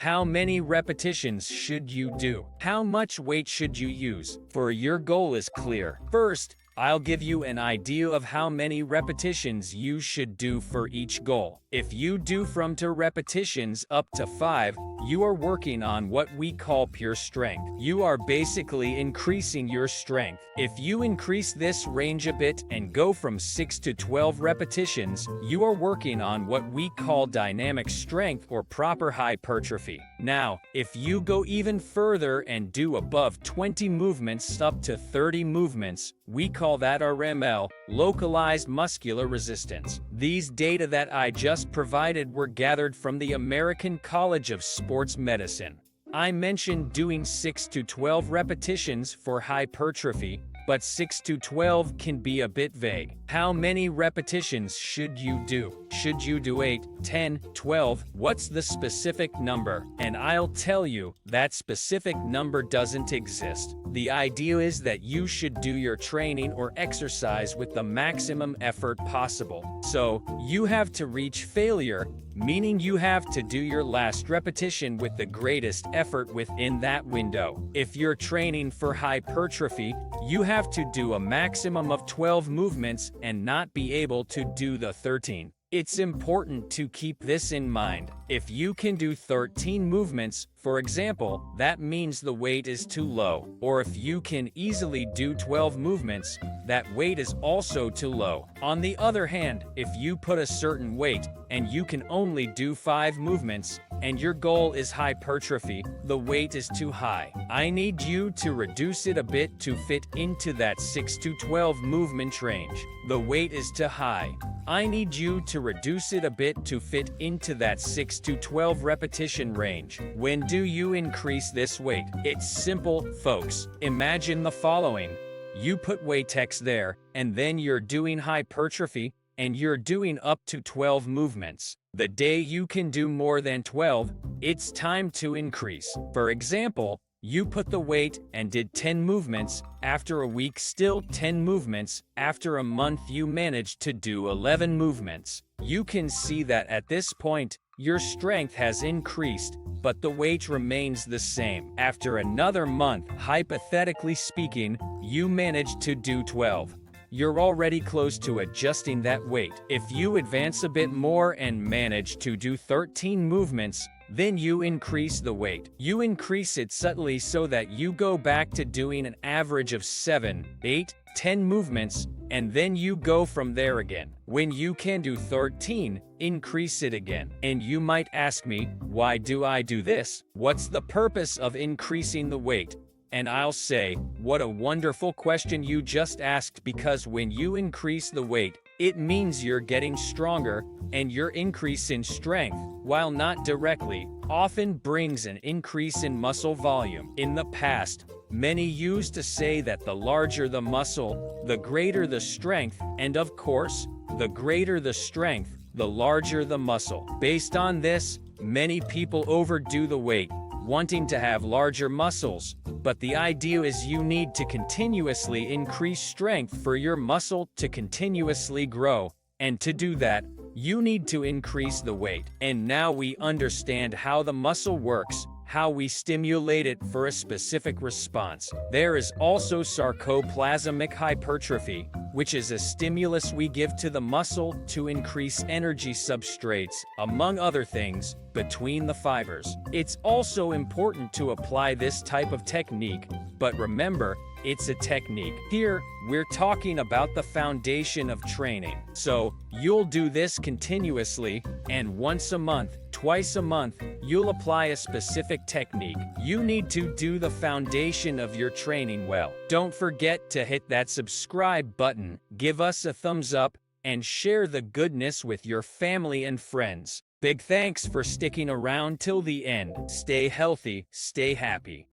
How many repetitions should you do? How much weight should you use? For your goal is clear. First, I'll give you an idea of how many repetitions you should do for each goal. If you do from 2 repetitions up to 5, you are working on what we call pure strength. You are basically increasing your strength. If you increase this range a bit and go from 6 to 12 repetitions, you are working on what we call dynamic strength or proper hypertrophy. Now, if you go even further and do above 20 movements up to 30 movements, we call that RML, localized muscular resistance. These data that I just provided were gathered from the American College of Sports Medicine. I mentioned doing 6 to 12 repetitions for hypertrophy, but 6 to 12 can be a bit vague. How many repetitions should you do? Should you do 8, 10, 12? What's the specific number? And I'll tell you, that specific number doesn't exist. The idea is that you should do your training or exercise with the maximum effort possible. So, you have to reach failure, meaning you have to do your last repetition with the greatest effort within that window. If you're training for hypertrophy, you have to do a maximum of 12 movements and not be able to do the 13. It's important to keep this in mind. If you can do 13 movements, for example, that means the weight is too low. Or if you can easily do 12 movements, that weight is also too low. On the other hand, if you put a certain weight and you can only do 5 movements, and your goal is hypertrophy, the weight is too high. I need you to reduce it a bit to fit into that 6 to 12 movement range. The weight is too high. I need you to reduce it a bit to fit into that 6 to 12 repetition range. When do you increase this weight? It's simple, folks. Imagine the following. You put weight X there, and then you're doing hypertrophy, and you're doing up to 12 movements. The day you can do more than 12, it's time to increase. For example, you put the weight and did 10 movements, after a week still 10 movements, after a month you managed to do 11 movements. You can see that at this point, your strength has increased, but the weight remains the same. After another month, hypothetically speaking, you managed to do 12. You're already close to adjusting that weight. If you advance a bit more and manage to do 13 movements, then you increase the weight. You increase it subtly so that you go back to doing an average of 7, 8, 10 movements, and then you go from there again. When you can do 13, increase it again. And you might ask me, why do I do this? What's the purpose of increasing the weight? And I'll say, what a wonderful question you just asked, because when you increase the weight, it means you're getting stronger, and your increase in strength, while not directly, often brings an increase in muscle volume. In the past, many used to say that the larger the muscle, the greater the strength, and of course, the greater the strength, the larger the muscle. Based on this, many people overdo the weight, wanting to have larger muscles, but the idea is you need to continuously increase strength for your muscle to continuously grow, and to do that, you need to increase the weight. And now we understand how the muscle works, how we stimulate it for a specific response. There is also sarcoplasmic hypertrophy, which is a stimulus we give to the muscle to increase energy substrates, among other things, between the fibers. It's also important to apply this type of technique, but remember, it's a technique. Here, we're talking about the foundation of training. So, you'll do this continuously, and once a month, twice a month, you'll apply a specific technique. You need to do the foundation of your training well. Don't forget to hit that subscribe button, give us a thumbs up, and share the goodness with your family and friends. Big thanks for sticking around till the end. Stay healthy, stay happy.